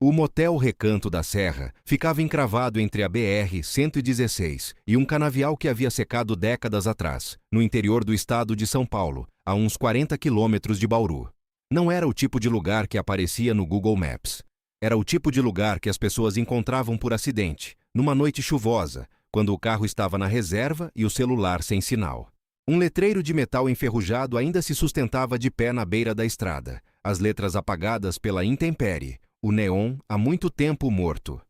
O motel Recanto da Serra ficava encravado entre a BR-116 e um canavial que havia secado décadas atrás, no interior do estado de São Paulo, a uns 40 quilômetros de Bauru. Não era o tipo de lugar que aparecia no Google Maps. Era o tipo de lugar que as pessoas encontravam por acidente, numa noite chuvosa, quando o carro estava na reserva e o celular sem sinal. Um letreiro de metal enferrujado ainda se sustentava de pé na beira da estrada, as letras apagadas pela intempérie, o neon há muito tempo morto.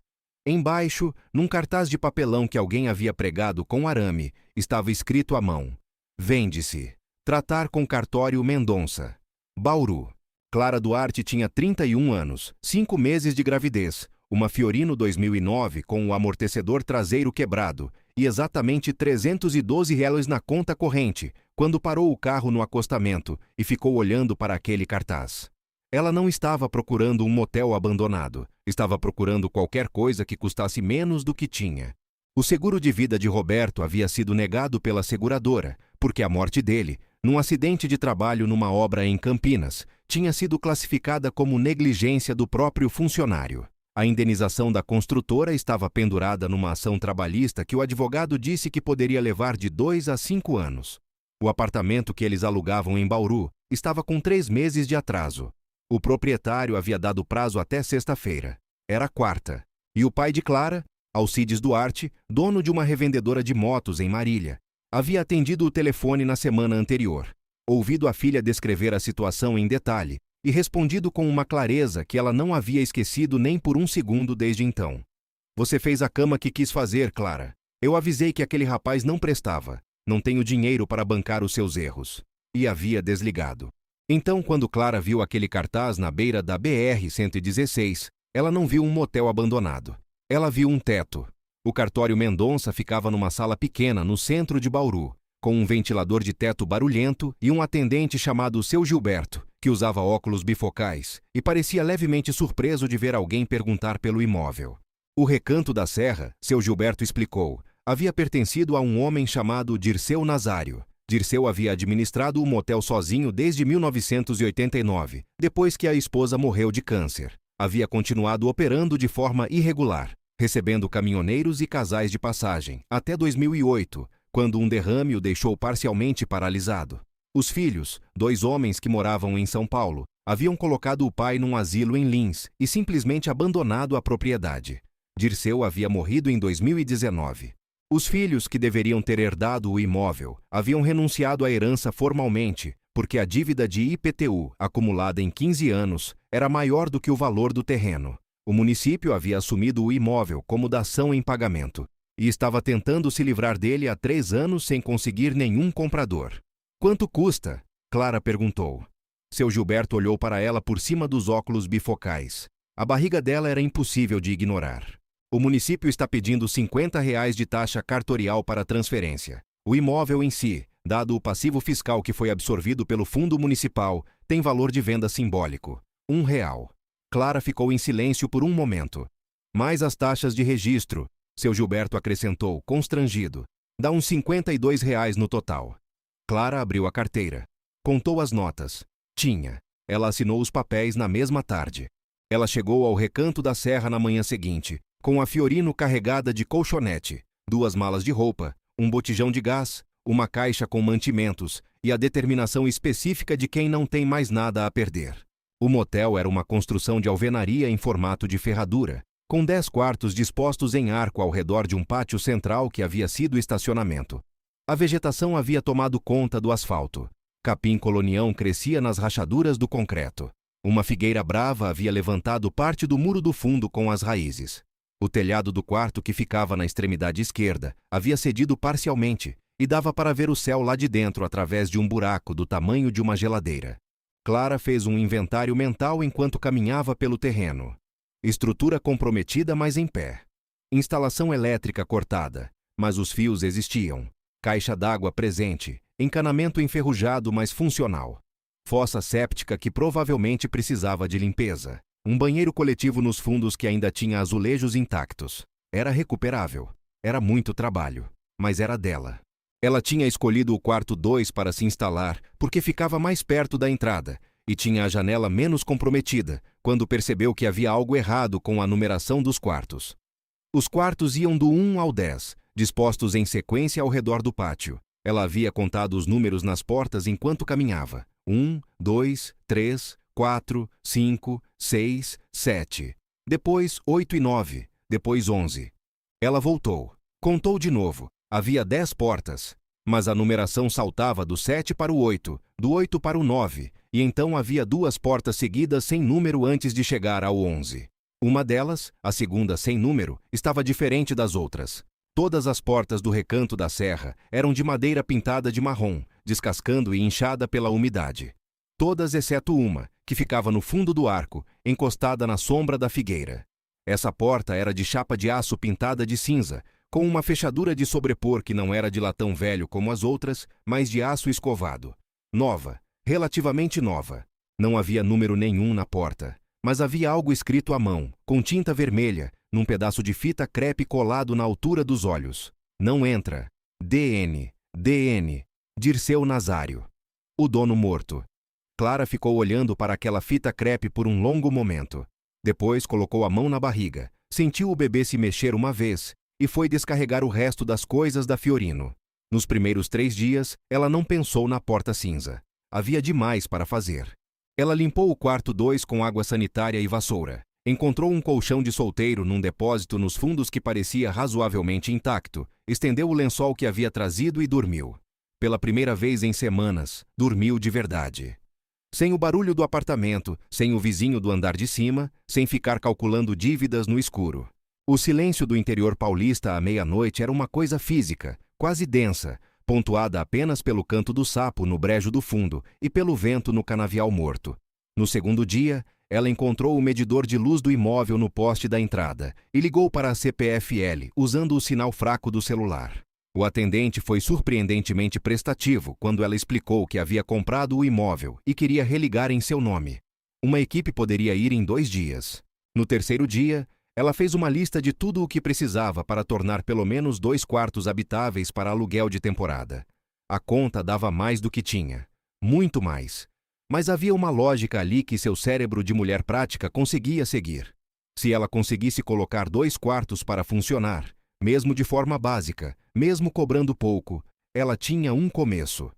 Embaixo, num cartaz de papelão que alguém havia pregado com arame, estava escrito à mão: Vende-se. Tratar com Cartório Mendonça. Bauru. Clara Duarte tinha 31 anos, 5 meses de gravidez, uma Fiorino 2009 com o amortecedor traseiro quebrado e exatamente R$312 na conta corrente, quando parou o carro no acostamento e ficou olhando para aquele cartaz. Ela não estava procurando um motel abandonado, estava procurando qualquer coisa que custasse menos do que tinha. O seguro de vida de Roberto havia sido negado pela seguradora, porque a morte dele, num acidente de trabalho numa obra em Campinas, tinha sido classificada como negligência do próprio funcionário. A indenização da construtora estava pendurada numa ação trabalhista que o advogado disse que poderia levar de 2 a 5 anos. O apartamento que eles alugavam em Bauru estava com 3 meses de atraso. O proprietário havia dado prazo até sexta-feira. Era quarta. E o pai de Clara, Alcides Duarte, dono de uma revendedora de motos em Marília, havia atendido o telefone na semana anterior, ouvido a filha descrever a situação em detalhe e respondido com uma clareza que ela não havia esquecido nem por um segundo desde então. Você fez a cama que quis fazer, Clara. Eu avisei que aquele rapaz não prestava. Não tenho dinheiro para bancar os seus erros. E havia desligado. Então, quando Clara viu aquele cartaz na beira da BR-116, ela não viu um motel abandonado. Ela viu um teto. O Cartório Mendonça ficava numa sala pequena no centro de Bauru, com um ventilador de teto barulhento e um atendente chamado Seu Gilberto, que usava óculos bifocais e parecia levemente surpreso de ver alguém perguntar pelo imóvel. O Recanto da Serra, Seu Gilberto explicou, havia pertencido a um homem chamado Dirceu Nazário. Dirceu havia administrado o motel sozinho desde 1989, depois que a esposa morreu de câncer. Havia continuado operando de forma irregular, recebendo caminhoneiros e casais de passagem, até 2008, quando um derrame o deixou parcialmente paralisado. Os filhos, 2 homens que moravam em São Paulo, haviam colocado o pai num asilo em Lins e simplesmente abandonado a propriedade. Dirceu havia morrido em 2019. Os filhos que deveriam ter herdado o imóvel haviam renunciado à herança formalmente, porque a dívida de IPTU, acumulada em 15 anos, era maior do que o valor do terreno. O município havia assumido o imóvel como dação em pagamento e estava tentando se livrar dele há 3 anos sem conseguir nenhum comprador. Quanto custa? Clara perguntou. Seu Gilberto olhou para ela por cima dos óculos bifocais. A barriga dela era impossível de ignorar. O município está pedindo R$50 de taxa cartorial para transferência. O imóvel em si, dado o passivo fiscal que foi absorvido pelo fundo municipal, tem valor de venda simbólico: R$1. Clara ficou em silêncio por um momento. Mais as taxas de registro, Seu Gilberto acrescentou, constrangido. Dá uns R$52 no total. Clara abriu a carteira. Contou as notas. Tinha. Ela assinou os papéis na mesma tarde. Ela chegou ao Recanto da Serra na manhã seguinte, com a Fiorino carregada de colchonete, 2 malas de roupa, um botijão de gás, uma caixa com mantimentos e a determinação específica de quem não tem mais nada a perder. O motel era uma construção de alvenaria em formato de ferradura, com 10 quartos dispostos em arco ao redor de um pátio central que havia sido estacionamento. A vegetação havia tomado conta do asfalto. Capim colonião crescia nas rachaduras do concreto. Uma figueira brava havia levantado parte do muro do fundo com as raízes. O telhado do quarto que ficava na extremidade esquerda havia cedido parcialmente e dava para ver o céu lá de dentro através de um buraco do tamanho de uma geladeira. Clara fez um inventário mental enquanto caminhava pelo terreno. Estrutura comprometida, mas em pé. Instalação elétrica cortada, mas os fios existiam. Caixa d'água presente, encanamento enferrujado, mas funcional. Fossa séptica que provavelmente precisava de limpeza. Um banheiro coletivo nos fundos que ainda tinha azulejos intactos. Era recuperável. Era muito trabalho, mas era dela. Ela tinha escolhido o quarto 2 para se instalar porque ficava mais perto da entrada e tinha a janela menos comprometida, quando percebeu que havia algo errado com a numeração dos quartos. Os quartos iam do 1 ao 10, dispostos em sequência ao redor do pátio. Ela havia contado os números nas portas enquanto caminhava. 1, 2, 3, 4, 5, 6, 7. Depois 8 e 9. Depois 11. Ela voltou. Contou de novo. Havia 10 portas. Mas a numeração saltava do 7 para o 8, do 8 para o 9, e então havia 2 portas seguidas sem número antes de chegar ao 11. Uma delas, a segunda sem número, estava diferente das outras. Todas as portas do Recanto da Serra eram de madeira pintada de marrom, descascando e inchada pela umidade. Todas exceto uma, que ficava no fundo do arco, encostada na sombra da figueira. Essa porta era de chapa de aço pintada de cinza, com uma fechadura de sobrepor que não era de latão velho como as outras, mas de aço escovado. Nova, relativamente nova. Não havia número nenhum na porta, mas havia algo escrito à mão, com tinta vermelha, num pedaço de fita crepe colado na altura dos olhos. Não entra. DN. DN. Dirceu Nazário. O dono morto. Clara ficou olhando para aquela fita crepe por um longo momento. Depois colocou a mão na barriga, sentiu o bebê se mexer uma vez e foi descarregar o resto das coisas da Fiorino. Nos primeiros 3 dias, ela não pensou na porta cinza. Havia demais para fazer. Ela limpou o quarto 2 com água sanitária e vassoura. Encontrou um colchão de solteiro num depósito nos fundos que parecia razoavelmente intacto, estendeu o lençol que havia trazido e dormiu. Pela primeira vez em semanas, dormiu de verdade. Sem o barulho do apartamento, sem o vizinho do andar de cima, sem ficar calculando dívidas no escuro. O silêncio do interior paulista à meia-noite era uma coisa física, quase densa, pontuada apenas pelo canto do sapo no brejo do fundo e pelo vento no canavial morto. No segundo dia, ela encontrou o medidor de luz do imóvel no poste da entrada e ligou para a CPFL, usando o sinal fraco do celular. O atendente foi surpreendentemente prestativo quando ela explicou que havia comprado o imóvel e queria religar em seu nome. Uma equipe poderia ir em 2 dias. No terceiro dia, ela fez uma lista de tudo o que precisava para tornar pelo menos 2 quartos habitáveis para aluguel de temporada. A conta dava mais do que tinha. Muito mais. Mas havia uma lógica ali que seu cérebro de mulher prática conseguia seguir. Se ela conseguisse colocar 2 quartos para funcionar, mesmo de forma básica, mesmo cobrando pouco, ela tinha um começo.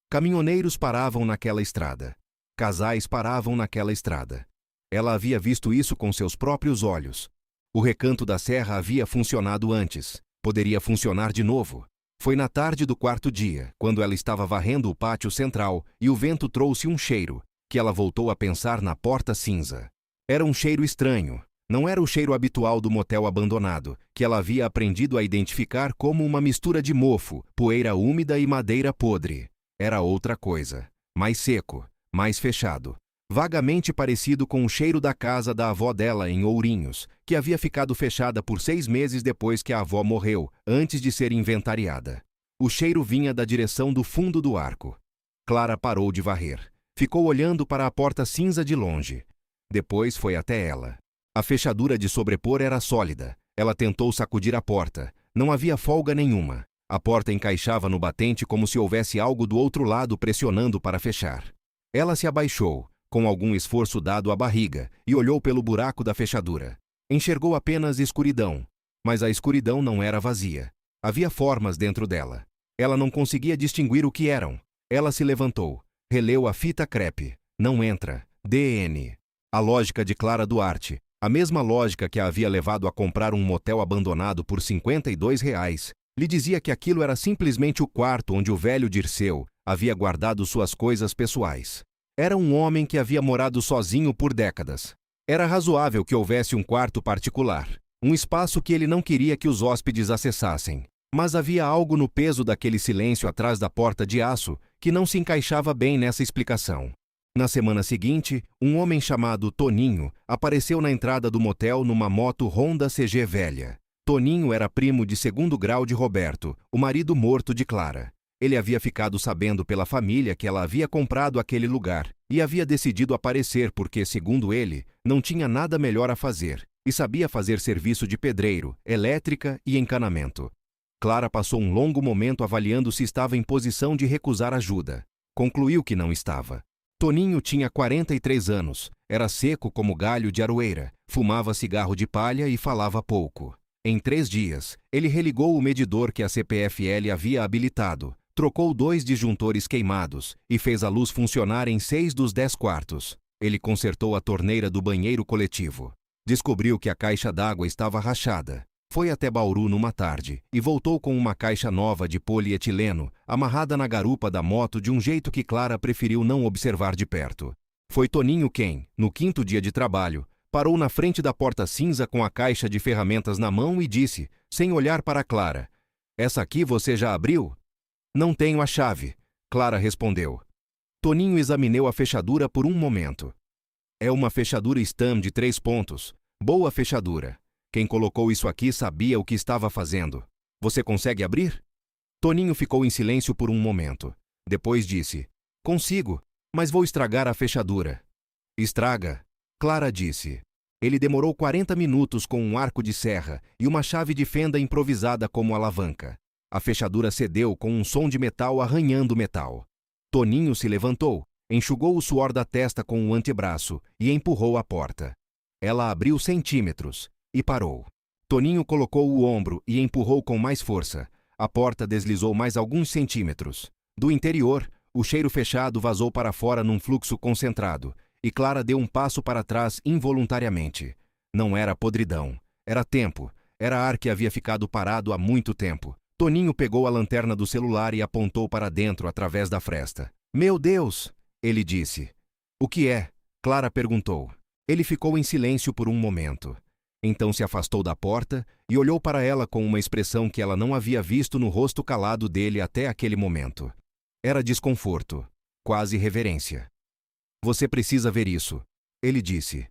Caminhoneiros paravam naquela estrada. Casais paravam naquela estrada. Ela havia visto isso com seus próprios olhos. O Recanto da Serra havia funcionado antes. Poderia funcionar de novo. Foi na tarde do 4º dia, quando ela estava varrendo o pátio central e o vento trouxe um cheiro, que ela voltou a pensar na porta cinza. Era um cheiro estranho. Não era o cheiro habitual do motel abandonado, que ela havia aprendido a identificar como uma mistura de mofo, poeira úmida e madeira podre. Era outra coisa. Mais seco, mais fechado. Vagamente parecido com o cheiro da casa da avó dela em Ourinhos, que havia ficado fechada por 6 meses depois que a avó morreu, antes de ser inventariada. O cheiro vinha da direção do fundo do arco. Clara parou de varrer. Ficou olhando para a porta cinza de longe. Depois foi até ela. A fechadura de sobrepor era sólida. Ela tentou sacudir a porta. Não havia folga nenhuma. A porta encaixava no batente como se houvesse algo do outro lado pressionando para fechar. Ela se abaixou, com algum esforço dado à barriga, e olhou pelo buraco da fechadura. Enxergou apenas escuridão, mas a escuridão não era vazia. Havia formas dentro dela. Ela não conseguia distinguir o que eram. Ela se levantou, releu a fita crepe. Não entra. DN. A lógica de Clara Duarte, a mesma lógica que a havia levado a comprar um motel abandonado por R$52, lhe dizia que aquilo era simplesmente o quarto onde o velho Dirceu havia guardado suas coisas pessoais. Era um homem que havia morado sozinho por décadas. Era razoável que houvesse um quarto particular, um espaço que ele não queria que os hóspedes acessassem. Mas havia algo no peso daquele silêncio atrás da porta de aço que não se encaixava bem nessa explicação. Na semana seguinte, um homem chamado Toninho apareceu na entrada do motel numa moto Honda CG velha. Toninho era primo de 2º grau de Roberto, o marido morto de Clara. Ele havia ficado sabendo pela família que ela havia comprado aquele lugar e havia decidido aparecer porque, segundo ele, não tinha nada melhor a fazer e sabia fazer serviço de pedreiro, elétrica e encanamento. Clara passou um longo momento avaliando se estava em posição de recusar ajuda. Concluiu que não estava. Toninho tinha 43 anos, era seco como galho de aroeira, fumava cigarro de palha e falava pouco. Em 3 dias, ele religou o medidor que a CPFL havia habilitado, trocou 2 disjuntores queimados e fez a luz funcionar em 6 dos 10 quartos. Ele consertou a torneira do banheiro coletivo. Descobriu que a caixa d'água estava rachada. Foi até Bauru numa tarde e voltou com uma caixa nova de polietileno amarrada na garupa da moto de um jeito que Clara preferiu não observar de perto. Foi Toninho quem, no 5º dia de trabalho, parou na frente da porta cinza com a caixa de ferramentas na mão e disse, sem olhar para Clara: "Essa aqui você já abriu?" "Não tenho a chave", Clara respondeu. Toninho examinou a fechadura por um momento. "É uma fechadura Stam de 3 pontos. Boa fechadura. Quem colocou isso aqui sabia o que estava fazendo. Você consegue abrir?" Toninho ficou em silêncio por um momento. Depois disse: "Consigo, mas vou estragar a fechadura." "Estraga", Clara disse. Ele demorou 40 minutos com um arco de serra e uma chave de fenda improvisada como alavanca. A fechadura cedeu com um som de metal arranhando o metal. Toninho se levantou, enxugou o suor da testa com o antebraço e empurrou a porta. Ela abriu centímetros e parou. Toninho colocou o ombro e empurrou com mais força. A porta deslizou mais alguns centímetros. Do interior, o cheiro fechado vazou para fora num fluxo concentrado, e Clara deu um passo para trás involuntariamente. Não era podridão, era tempo, era ar que havia ficado parado há muito tempo. Toninho pegou a lanterna do celular e apontou para dentro através da fresta. "Meu Deus!" ele disse. "O que é?" Clara perguntou. Ele ficou em silêncio por um momento. Então se afastou da porta e olhou para ela com uma expressão que ela não havia visto no rosto calado dele até aquele momento. Era desconforto, quase reverência. "Você precisa ver isso", ele disse.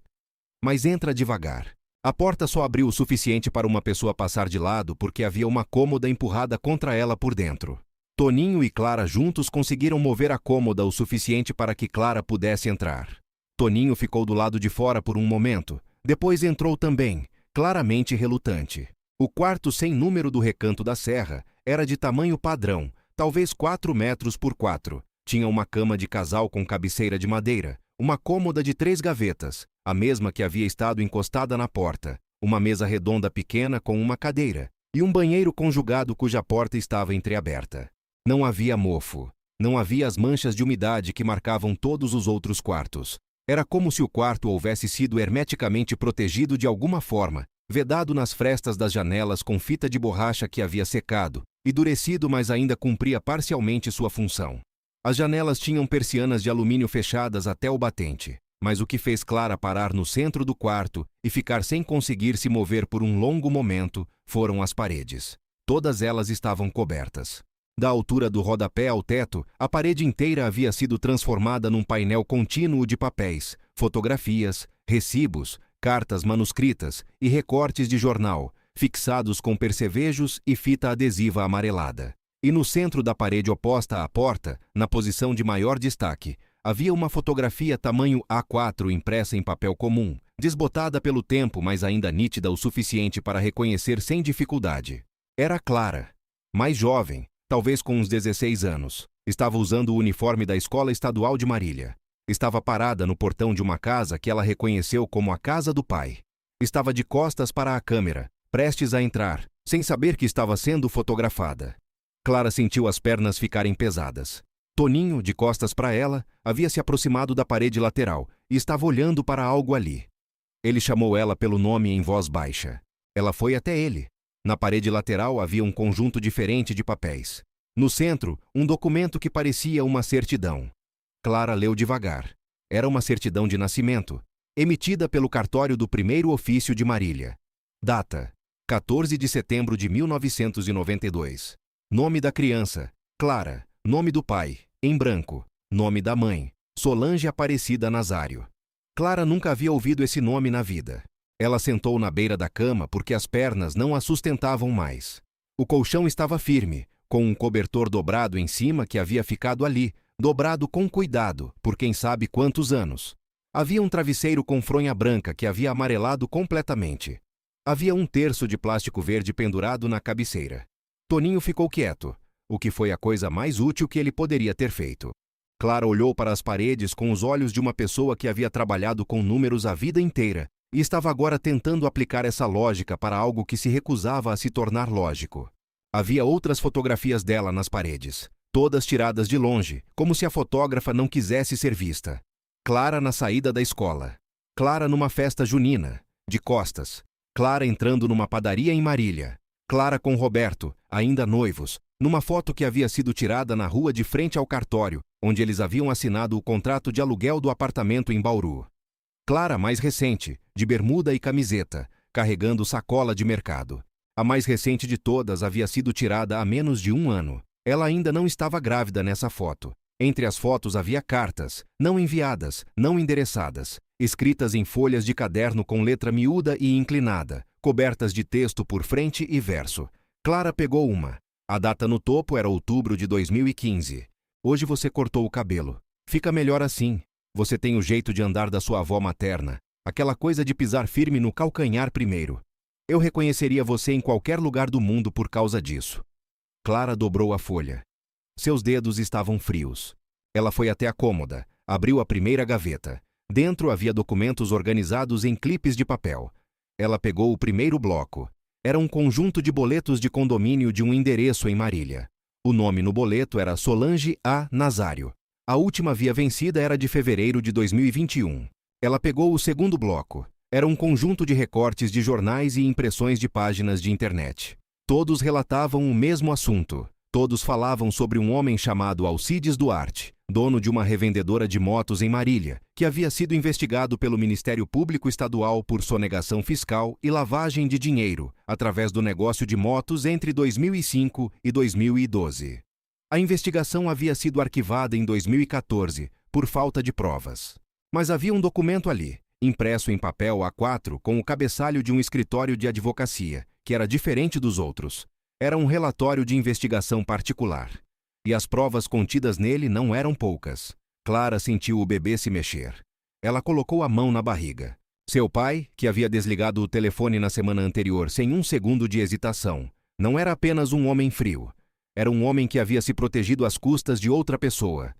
"Mas entra devagar." A porta só abriu o suficiente para uma pessoa passar de lado porque havia uma cômoda empurrada contra ela por dentro. Toninho e Clara juntos conseguiram mover a cômoda o suficiente para que Clara pudesse entrar. Toninho ficou do lado de fora por um momento. Depois entrou também, claramente relutante. O quarto sem número do Recanto da Serra era de tamanho padrão, talvez 4 metros por 4. Tinha uma cama de casal com cabeceira de madeira, uma cômoda de 3 gavetas, a mesma que havia estado encostada na porta, uma mesa redonda pequena com uma cadeira, e um banheiro conjugado cuja porta estava entreaberta. Não havia mofo. Não havia as manchas de umidade que marcavam todos os outros quartos. Era como se o quarto houvesse sido hermeticamente protegido de alguma forma, vedado nas frestas das janelas com fita de borracha que havia secado, endurecido, mas ainda cumpria parcialmente sua função. As janelas tinham persianas de alumínio fechadas até o batente, mas o que fez Clara parar no centro do quarto e ficar sem conseguir se mover por um longo momento foram as paredes. Todas elas estavam cobertas. Da altura do rodapé ao teto, a parede inteira havia sido transformada num painel contínuo de papéis, fotografias, recibos, cartas manuscritas e recortes de jornal, fixados com percevejos e fita adesiva amarelada. E no centro da parede oposta à porta, na posição de maior destaque, havia uma fotografia tamanho A4 impressa em papel comum, desbotada pelo tempo, mas ainda nítida o suficiente para reconhecer sem dificuldade. Era Clara, mais jovem, talvez com uns 16 anos. Estava usando o uniforme da Escola Estadual de Marília. Estava parada no portão de uma casa que ela reconheceu como a casa do pai. Estava de costas para a câmera, prestes a entrar, sem saber que estava sendo fotografada. Clara sentiu as pernas ficarem pesadas. Toninho, de costas para ela, havia se aproximado da parede lateral e estava olhando para algo ali. Ele chamou ela pelo nome em voz baixa. Ela foi até ele. Na parede lateral havia um conjunto diferente de papéis. No centro, um documento que parecia uma certidão. Clara leu devagar. Era uma certidão de nascimento, emitida pelo cartório do Primeiro Ofício de Marília. Data: 14 de setembro de 1992. Nome da criança: Clara. Nome do pai: em branco. Nome da mãe: Solange Aparecida Nazário. Clara nunca havia ouvido esse nome na vida. Ela sentou na beira da cama porque as pernas não a sustentavam mais. O colchão estava firme, com um cobertor dobrado em cima que havia ficado ali, dobrado com cuidado, por quem sabe quantos anos. Havia um travesseiro com fronha branca que havia amarelado completamente. Havia um terço de plástico verde pendurado na cabeceira. Toninho ficou quieto, o que foi a coisa mais útil que ele poderia ter feito. Clara olhou para as paredes com os olhos de uma pessoa que havia trabalhado com números a vida inteira e estava agora tentando aplicar essa lógica para algo que se recusava a se tornar lógico. Havia outras fotografias dela nas paredes, todas tiradas de longe, como se a fotógrafa não quisesse ser vista. Clara na saída da escola. Clara numa festa junina, de costas. Clara entrando numa padaria em Marília. Clara com Roberto, ainda noivos, numa foto que havia sido tirada na rua de frente ao cartório, onde eles haviam assinado o contrato de aluguel do apartamento em Bauru. Clara mais recente, de bermuda e camiseta, carregando sacola de mercado. A mais recente de todas havia sido tirada há menos de 1 ano. Ela ainda não estava grávida nessa foto. Entre as fotos havia cartas, não enviadas, não endereçadas, escritas em folhas de caderno com letra miúda e inclinada, cobertas de texto por frente e verso. Clara pegou uma. A data no topo era outubro de 2015. Hoje você cortou o cabelo. Fica melhor assim. Você tem o jeito de andar da sua avó materna, aquela coisa de pisar firme no calcanhar primeiro. Eu reconheceria você em qualquer lugar do mundo por causa disso. Clara dobrou a folha. Seus dedos estavam frios. Ela foi até a cômoda, abriu a primeira gaveta. Dentro havia documentos organizados em clipes de papel. Ela pegou o primeiro bloco. Era um conjunto de boletos de condomínio de um endereço em Marília. O nome no boleto era Solange A. Nazário. A última via vencida era de fevereiro de 2021. Ela pegou o segundo bloco. Era um conjunto de recortes de jornais e impressões de páginas de internet. Todos relatavam o mesmo assunto. Todos falavam sobre um homem chamado Alcides Duarte, dono de uma revendedora de motos em Marília, que havia sido investigado pelo Ministério Público Estadual por sonegação fiscal e lavagem de dinheiro, através do negócio de motos entre 2005 e 2012. A investigação havia sido arquivada em 2014, por falta de provas. Mas havia um documento ali, impresso em papel A4 com o cabeçalho de um escritório de advocacia, que era diferente dos outros. Era um relatório de investigação particular. E as provas contidas nele não eram poucas. Clara sentiu o bebê se mexer. Ela colocou a mão na barriga. Seu pai, que havia desligado o telefone na semana anterior sem 1 segundo de hesitação, não era apenas um homem frio. Era um homem que havia se protegido às custas de outra pessoa.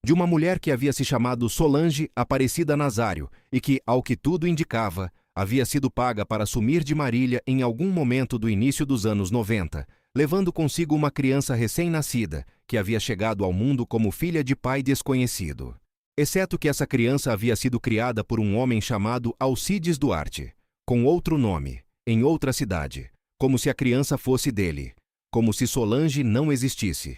De uma mulher que havia se chamado Solange Aparecida Nazário e que, ao que tudo indicava, havia sido paga para sumir de Marília em algum momento do início dos anos 90, levando consigo uma criança recém-nascida, que havia chegado ao mundo como filha de pai desconhecido. Exceto que essa criança havia sido criada por um homem chamado Alcides Duarte, com outro nome, em outra cidade, como se a criança fosse dele, como se Solange não existisse.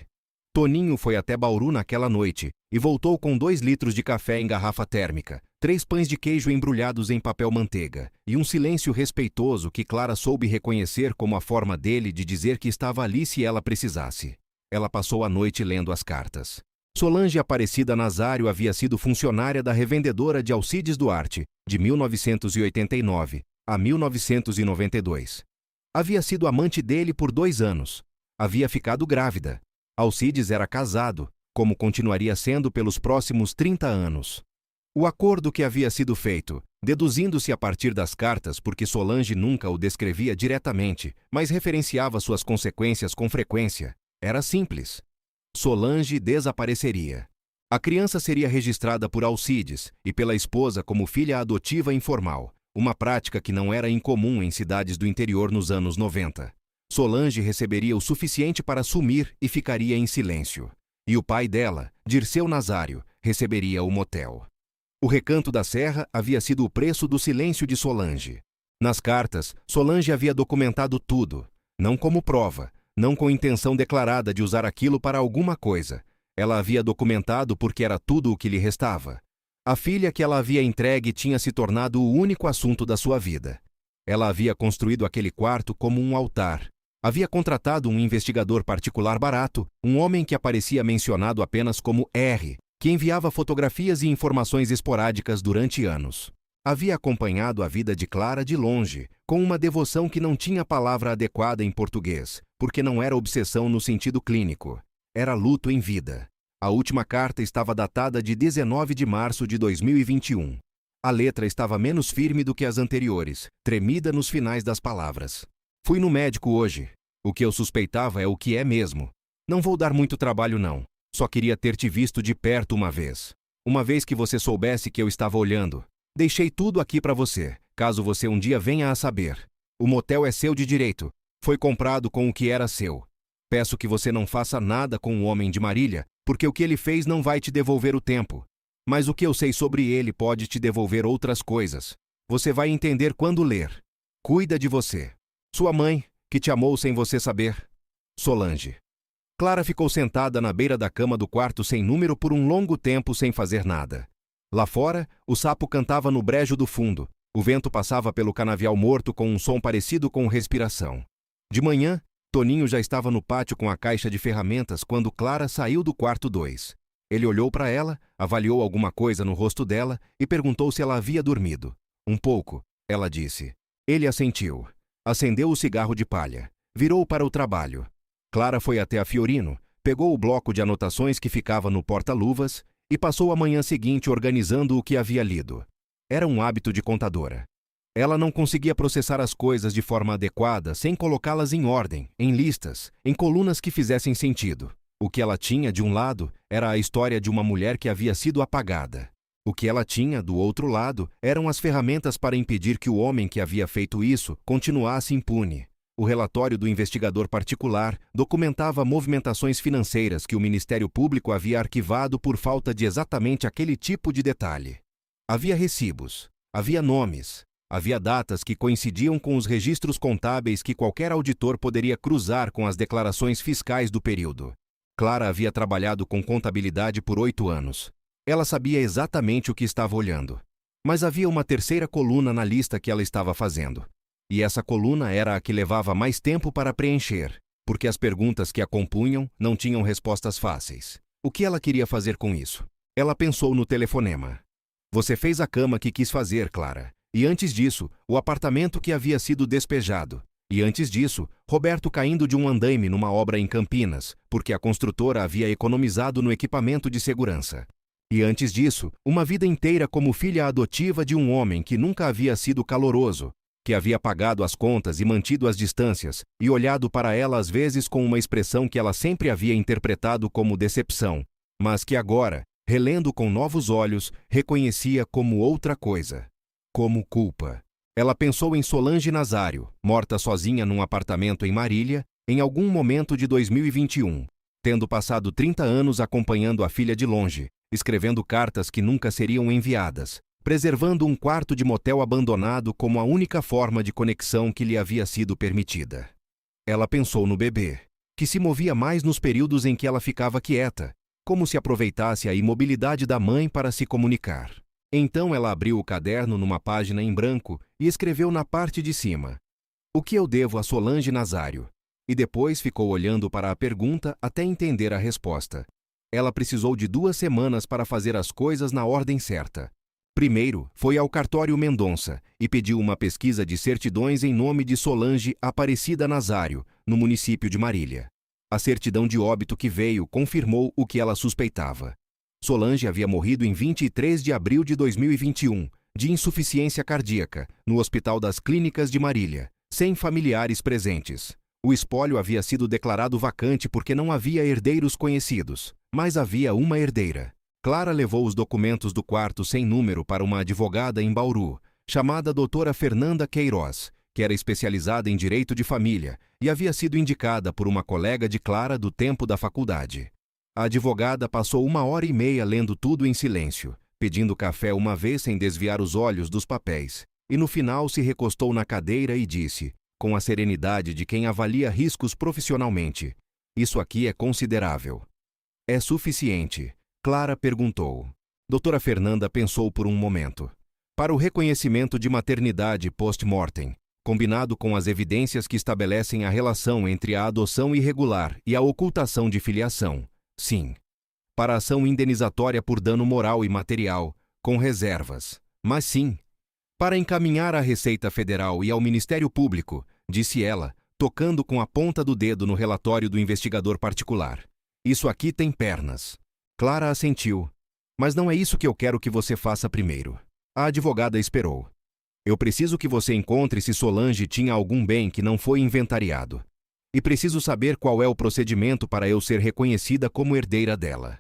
Toninho foi até Bauru naquela noite e voltou com 2 litros de café em garrafa térmica, 3 pães de queijo embrulhados em papel manteiga e um silêncio respeitoso que Clara soube reconhecer como a forma dele de dizer que estava ali se ela precisasse. Ela passou a noite lendo as cartas. Solange Aparecida Nazário havia sido funcionária da revendedora de Alcides Duarte, de 1989 a 1992. Havia sido amante dele por 2 anos. Havia ficado grávida. Alcides era casado, como continuaria sendo pelos próximos 30 anos. O acordo que havia sido feito, deduzindo-se a partir das cartas porque Solange nunca o descrevia diretamente, mas referenciava suas consequências com frequência, era simples. Solange desapareceria. A criança seria registrada por Alcides e pela esposa como filha adotiva informal, uma prática que não era incomum em cidades do interior nos anos 90. Solange receberia o suficiente para sumir e ficaria em silêncio. E o pai dela, Dirceu Nazário, receberia o motel. O Recanto da Serra havia sido o preço do silêncio de Solange. Nas cartas, Solange havia documentado tudo, não como prova, não com intenção declarada de usar aquilo para alguma coisa. Ela havia documentado porque era tudo o que lhe restava. A filha que ela havia entregue tinha se tornado o único assunto da sua vida. Ela havia construído aquele quarto como um altar. Havia contratado um investigador particular barato, um homem que aparecia mencionado apenas como R, que enviava fotografias e informações esporádicas durante anos. Havia acompanhado a vida de Clara de longe, com uma devoção que não tinha palavra adequada em português, porque não era obsessão no sentido clínico. Era luto em vida. A última carta estava datada de 19 de março de 2021. A letra estava menos firme do que as anteriores, tremida nos finais das palavras. Fui no médico hoje. O que eu suspeitava é o que é mesmo. Não vou dar muito trabalho não. Só queria ter te visto de perto uma vez. Uma vez que você soubesse que eu estava olhando. Deixei tudo aqui para você, caso você um dia venha a saber. O motel é seu de direito. Foi comprado com o que era seu. Peço que você não faça nada com o homem de Marília, porque o que ele fez não vai te devolver o tempo. Mas o que eu sei sobre ele pode te devolver outras coisas. Você vai entender quando ler. Cuida de você. Sua mãe, que te amou sem você saber. Solange. Clara ficou sentada na beira da cama do quarto sem número por um longo tempo sem fazer nada. Lá fora, o sapo cantava no brejo do fundo. O vento passava pelo canavial morto com um som parecido com respiração. De manhã, Toninho já estava no pátio com a caixa de ferramentas quando Clara saiu do quarto 2. Ele olhou para ela, avaliou alguma coisa no rosto dela e perguntou se ela havia dormido. Um pouco, ela disse. Ele assentiu. Acendeu o cigarro de palha. Virou para o trabalho. Clara foi até a Fiorino, pegou o bloco de anotações que ficava no porta-luvas e passou a manhã seguinte organizando o que havia lido. Era um hábito de contadora. Ela não conseguia processar as coisas de forma adequada sem colocá-las em ordem, em listas, em colunas que fizessem sentido. O que ela tinha, de um lado, era a história de uma mulher que havia sido apagada. O que ela tinha, do outro lado, eram as ferramentas para impedir que o homem que havia feito isso continuasse impune. O relatório do investigador particular documentava movimentações financeiras que o Ministério Público havia arquivado por falta de exatamente aquele tipo de detalhe. Havia recibos, havia nomes, havia datas que coincidiam com os registros contábeis que qualquer auditor poderia cruzar com as declarações fiscais do período. Clara havia trabalhado com contabilidade por 8 anos. Ela sabia exatamente o que estava olhando. Mas havia uma terceira coluna na lista que ela estava fazendo. E essa coluna era a que levava mais tempo para preencher, porque as perguntas que a compunham não tinham respostas fáceis. O que ela queria fazer com isso? Ela pensou no telefonema. Você fez a cama que quis fazer, Clara. E antes disso, o apartamento que havia sido despejado. E antes disso, Roberto caindo de um andaime numa obra em Campinas, porque a construtora havia economizado no equipamento de segurança. E antes disso, uma vida inteira como filha adotiva de um homem que nunca havia sido caloroso, que havia pagado as contas e mantido as distâncias, e olhado para ela às vezes com uma expressão que ela sempre havia interpretado como decepção, mas que agora, relendo com novos olhos, reconhecia como outra coisa. Como culpa. Ela pensou em Solange Nazário, morta sozinha num apartamento em Marília, em algum momento de 2021, tendo passado 30 anos acompanhando a filha de longe, escrevendo cartas que nunca seriam enviadas, preservando um quarto de motel abandonado como a única forma de conexão que lhe havia sido permitida. Ela pensou no bebê, que se movia mais nos períodos em que ela ficava quieta, como se aproveitasse a imobilidade da mãe para se comunicar. Então ela abriu o caderno numa página em branco e escreveu na parte de cima: "O que eu devo a Solange Nazário?" E depois ficou olhando para a pergunta até entender a resposta. Ela precisou de 2 semanas para fazer as coisas na ordem certa. Primeiro, foi ao cartório Mendonça e pediu uma pesquisa de certidões em nome de Solange Aparecida Nazário, no município de Marília. A certidão de óbito que veio confirmou o que ela suspeitava. Solange havia morrido em 23 de abril de 2021, de insuficiência cardíaca, no Hospital das Clínicas de Marília, sem familiares presentes. O espólio havia sido declarado vacante porque não havia herdeiros conhecidos, mas havia uma herdeira. Clara levou os documentos do quarto sem número para uma advogada em Bauru, chamada doutora Fernanda Queiroz, que era especializada em direito de família e havia sido indicada por uma colega de Clara do tempo da faculdade. A advogada passou 1h30 lendo tudo em silêncio, pedindo café uma vez sem desviar os olhos dos papéis, e no final se recostou na cadeira e disse, com a serenidade de quem avalia riscos profissionalmente: "Isso aqui é considerável." "É suficiente?" Clara perguntou. Doutora Fernanda pensou por um momento. "Para o reconhecimento de maternidade post-mortem, combinado com as evidências que estabelecem a relação entre a adoção irregular e a ocultação de filiação, sim. Para a ação indenizatória por dano moral e material, com reservas, mas sim. Para encaminhar à Receita Federal e ao Ministério Público", disse ela, tocando com a ponta do dedo no relatório do investigador particular. "Isso aqui tem pernas." Clara assentiu. "Mas não é isso que eu quero que você faça primeiro." A advogada esperou. "Eu preciso que você encontre se Solange tinha algum bem que não foi inventariado. E preciso saber qual é o procedimento para eu ser reconhecida como herdeira dela.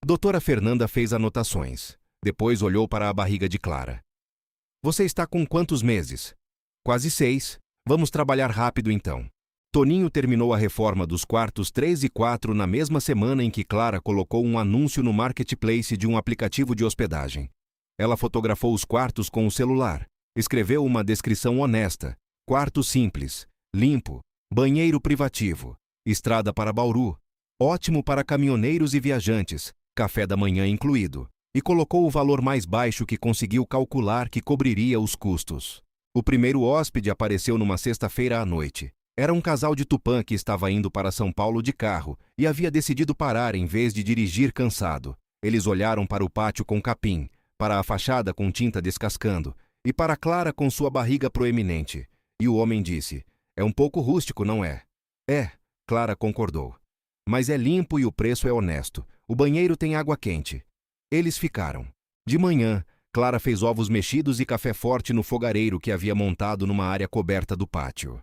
Doutora Fernanda fez anotações. Depois olhou para a barriga de Clara. Você está com quantos meses? Quase 6. Vamos trabalhar rápido então. Toninho terminou a reforma dos quartos 3 e 4 na mesma semana em que Clara colocou um anúncio no marketplace de um aplicativo de hospedagem. Ela fotografou os quartos com o celular. Escreveu uma descrição honesta. Quarto simples, limpo, banheiro privativo, estrada para Bauru, ótimo para caminhoneiros e viajantes, café da manhã incluído, e colocou o valor mais baixo que conseguiu calcular que cobriria os custos. O primeiro hóspede apareceu numa sexta-feira à noite. Era um casal de Tupã que estava indo para São Paulo de carro e havia decidido parar em vez de dirigir cansado. Eles olharam para o pátio com capim, para a fachada com tinta descascando e para Clara com sua barriga proeminente. E o homem disse: "É um pouco rústico, não é?" "É", Clara concordou. "Mas é limpo e o preço é honesto. O banheiro tem água quente." Eles ficaram. De manhã, Clara fez ovos mexidos e café forte no fogareiro que havia montado numa área coberta do pátio.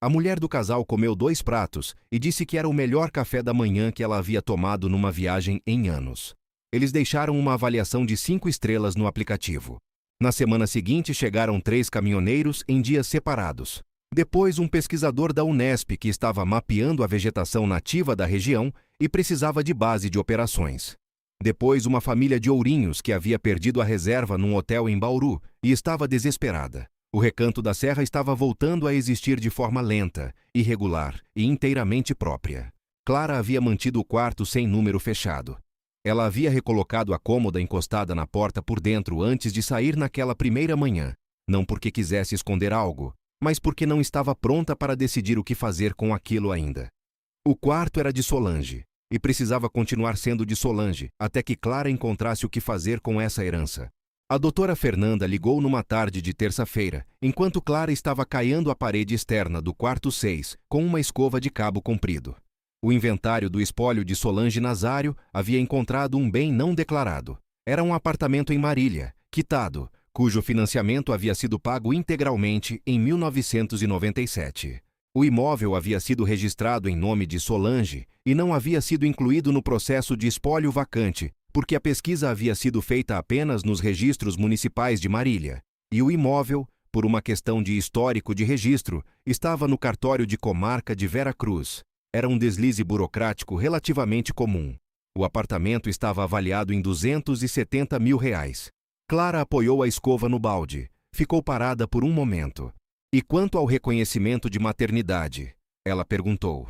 A mulher do casal comeu 2 pratos e disse que era o melhor café da manhã que ela havia tomado numa viagem em anos. Eles deixaram uma avaliação de 5 estrelas no aplicativo. Na semana seguinte chegaram 3 caminhoneiros em dias separados. Depois, um pesquisador da Unesp que estava mapeando a vegetação nativa da região e precisava de base de operações. Depois, uma família de Ourinhos que havia perdido a reserva num hotel em Bauru e estava desesperada. O Recanto da Serra estava voltando a existir de forma lenta, irregular e inteiramente própria. Clara havia mantido o quarto sem número fechado. Ela havia recolocado a cômoda encostada na porta por dentro antes de sair naquela primeira manhã, não porque quisesse esconder algo, mas porque não estava pronta para decidir o que fazer com aquilo ainda. O quarto era de Solange, e precisava continuar sendo de Solange, até que Clara encontrasse o que fazer com essa herança. A doutora Fernanda ligou numa tarde de terça-feira, enquanto Clara estava caiando a parede externa do quarto 6 com uma escova de cabo comprido. O inventário do espólio de Solange Nazário havia encontrado um bem não declarado. Era um apartamento em Marília, quitado, cujo financiamento havia sido pago integralmente em 1997. O imóvel havia sido registrado em nome de Solange e não havia sido incluído no processo de espólio vacante, porque a pesquisa havia sido feita apenas nos registros municipais de Marília. E o imóvel, por uma questão de histórico de registro, estava no cartório de comarca de Vera Cruz. Era um deslize burocrático relativamente comum. O apartamento estava avaliado em R$270 mil. Clara apoiou a escova no balde. Ficou parada por um momento. "E quanto ao reconhecimento de maternidade?" ela perguntou.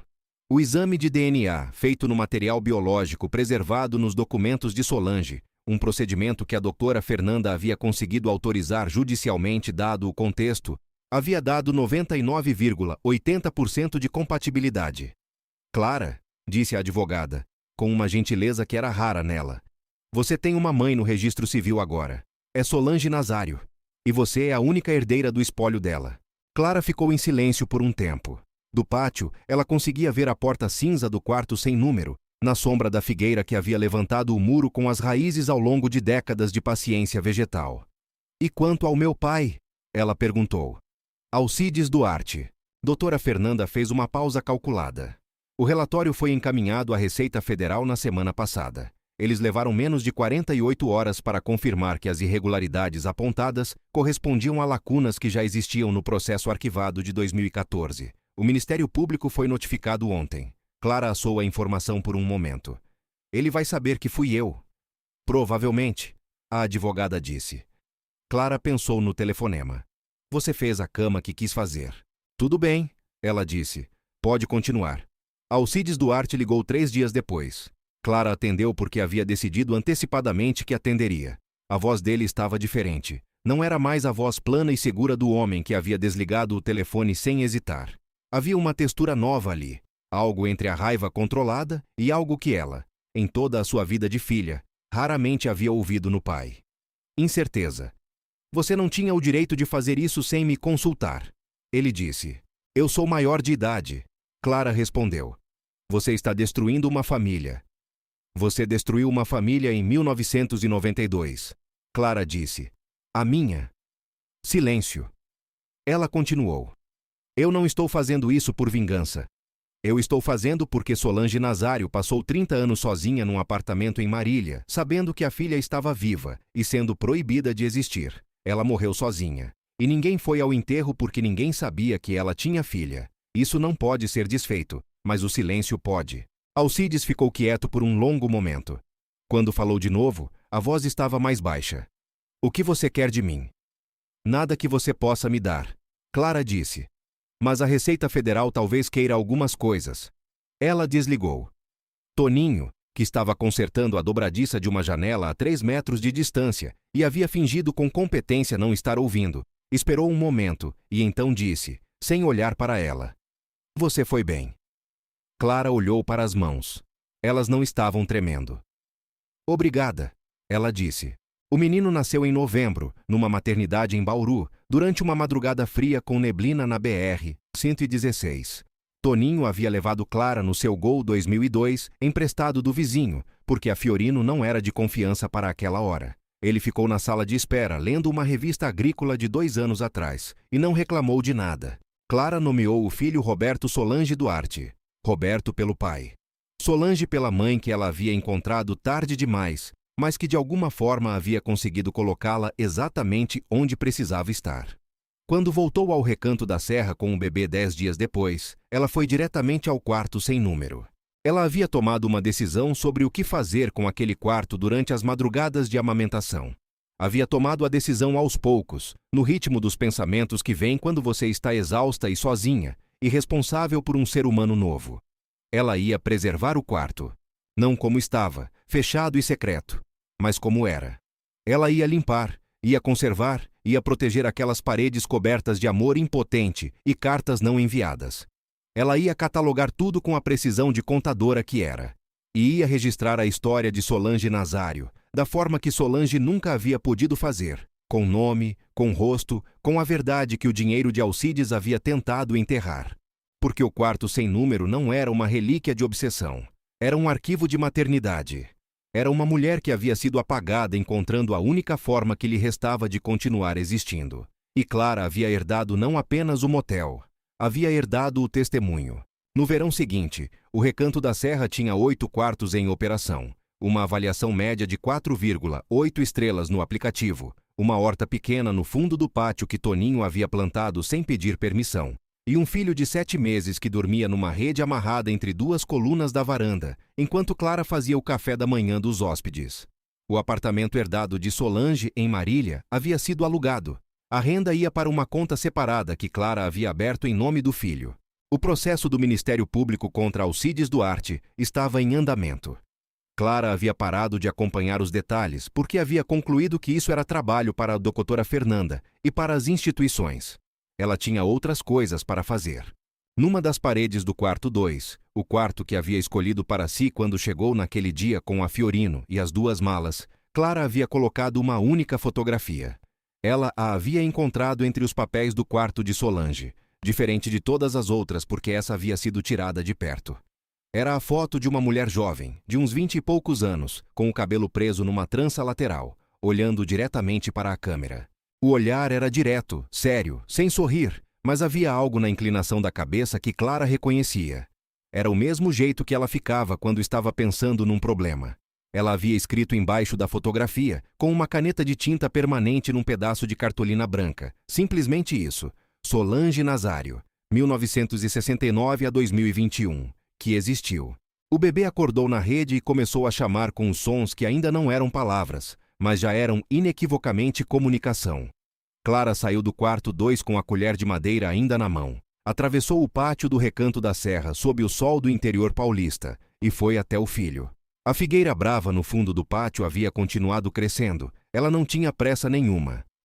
O exame de DNA, feito no material biológico preservado nos documentos de Solange, um procedimento que a doutora Fernanda havia conseguido autorizar judicialmente dado o contexto, havia dado 99,80% de compatibilidade. "Clara", disse a advogada, com uma gentileza que era rara nela, "você tem uma mãe no registro civil agora. É Solange Nazário. E você é a única herdeira do espólio dela." Clara ficou em silêncio por um tempo. Do pátio, ela conseguia ver a porta cinza do quarto sem número, na sombra da figueira que havia levantado o muro com as raízes ao longo de décadas de paciência vegetal. "E quanto ao meu pai?" ela perguntou. "Alcides Duarte." Doutora Fernanda fez uma pausa calculada. O relatório foi encaminhado à Receita Federal na semana passada. Eles levaram menos de 48 horas para confirmar que as irregularidades apontadas correspondiam a lacunas que já existiam no processo arquivado de 2014. O Ministério Público foi notificado ontem. Clara assou a informação por um momento. "Ele vai saber que fui eu." "Provavelmente", a advogada disse. Clara pensou no telefonema. "Você fez a cama que quis fazer." "Tudo bem", ela disse. "Pode continuar." Alcides Duarte ligou 3 dias depois. Clara atendeu porque havia decidido antecipadamente que atenderia. A voz dele estava diferente. Não era mais a voz plana e segura do homem que havia desligado o telefone sem hesitar. Havia uma textura nova ali, algo entre a raiva controlada e algo que ela, em toda a sua vida de filha, raramente havia ouvido no pai. Incerteza. "Você não tinha o direito de fazer isso sem me consultar", ele disse. "Eu sou maior de idade." Clara respondeu. "Você está destruindo uma família." "Você destruiu uma família em 1992. Clara disse. "A minha?" Silêncio. Ela continuou. "Eu não estou fazendo isso por vingança. Eu estou fazendo porque Solange Nazário passou 30 anos sozinha num apartamento em Marília, sabendo que a filha estava viva e sendo proibida de existir. Ela morreu sozinha. E ninguém foi ao enterro porque ninguém sabia que ela tinha filha. Isso não pode ser desfeito, mas o silêncio pode. Alcides ficou quieto por um longo momento. Quando falou de novo, a voz estava mais baixa. O que você quer de mim? Nada que você possa me dar. Clara disse. Mas a Receita Federal talvez queira algumas coisas. Ela desligou. Toninho, que estava consertando a dobradiça de uma janela a 3 metros de distância e havia fingido com competência não estar ouvindo, esperou um momento e então disse, sem olhar para ela. Você foi bem. Clara olhou para as mãos. Elas não estavam tremendo. Obrigada, ela disse. O menino nasceu em novembro, numa maternidade em Bauru, durante uma madrugada fria com neblina na BR-116. Toninho havia levado Clara no seu Gol 2002, emprestado do vizinho, porque a Fiorino não era de confiança para aquela hora. Ele ficou na sala de espera, lendo uma revista agrícola de 2 anos atrás, e não reclamou de nada. Clara nomeou o filho Roberto Solange Duarte. Roberto pelo pai. Solange pela mãe que ela havia encontrado tarde demais, mas que de alguma forma havia conseguido colocá-la exatamente onde precisava estar. Quando voltou ao Recanto da Serra com o bebê 10 dias depois, ela foi diretamente ao quarto sem número. Ela havia tomado uma decisão sobre o que fazer com aquele quarto durante as madrugadas de amamentação. Havia tomado a decisão aos poucos, no ritmo dos pensamentos que vêm quando você está exausta e sozinha, e responsável por um ser humano novo. Ela ia preservar o quarto. Não como estava, fechado e secreto, mas como era. Ela ia limpar, ia conservar, ia proteger aquelas paredes cobertas de amor impotente e cartas não enviadas. Ela ia catalogar tudo com a precisão de contadora que era. E ia registrar a história de Solange Nazário, da forma que Solange nunca havia podido fazer, com nome, com rosto, com a verdade que o dinheiro de Alcides havia tentado enterrar. Porque o quarto sem número não era uma relíquia de obsessão. Era um arquivo de maternidade. Era uma mulher que havia sido apagada encontrando a única forma que lhe restava de continuar existindo. E Clara havia herdado não apenas o motel, havia herdado o testemunho. No verão seguinte, o Recanto da Serra tinha 8 quartos em operação, uma avaliação média de 4,8 estrelas no aplicativo, uma horta pequena no fundo do pátio que Toninho havia plantado sem pedir permissão, e um filho de 7 meses que dormia numa rede amarrada entre 2 colunas da varanda, enquanto Clara fazia o café da manhã dos hóspedes. O apartamento herdado de Solange, em Marília, havia sido alugado. A renda ia para uma conta separada que Clara havia aberto em nome do filho. O processo do Ministério Público contra Alcides Duarte estava em andamento. Clara havia parado de acompanhar os detalhes porque havia concluído que isso era trabalho para a doutora Fernanda e para as instituições. Ela tinha outras coisas para fazer. Numa das paredes do quarto 2, o quarto que havia escolhido para si quando chegou naquele dia com a Fiorino e as 2 malas, Clara havia colocado uma única fotografia. Ela a havia encontrado entre os papéis do quarto de Solange, diferente de todas as outras porque essa havia sido tirada de perto. Era a foto de uma mulher jovem, de uns 20 e poucos anos, com o cabelo preso numa trança lateral, olhando diretamente para a câmera. O olhar era direto, sério, sem sorrir, mas havia algo na inclinação da cabeça que Clara reconhecia. Era o mesmo jeito que ela ficava quando estava pensando num problema. Ela havia escrito embaixo da fotografia, com uma caneta de tinta permanente num pedaço de cartolina branca, simplesmente isso: Solange Nazário, 1969 a 2021, que existiu. O bebê acordou na rede e começou a chamar com os sons que ainda não eram palavras, mas já eram inequivocamente comunicação. Clara saiu do quarto 2 com a colher de madeira ainda na mão. Atravessou o pátio do Recanto da Serra sob o sol do interior paulista e foi até o filho. A figueira brava no fundo do pátio havia continuado crescendo. Ela não tinha pressa nenhuma.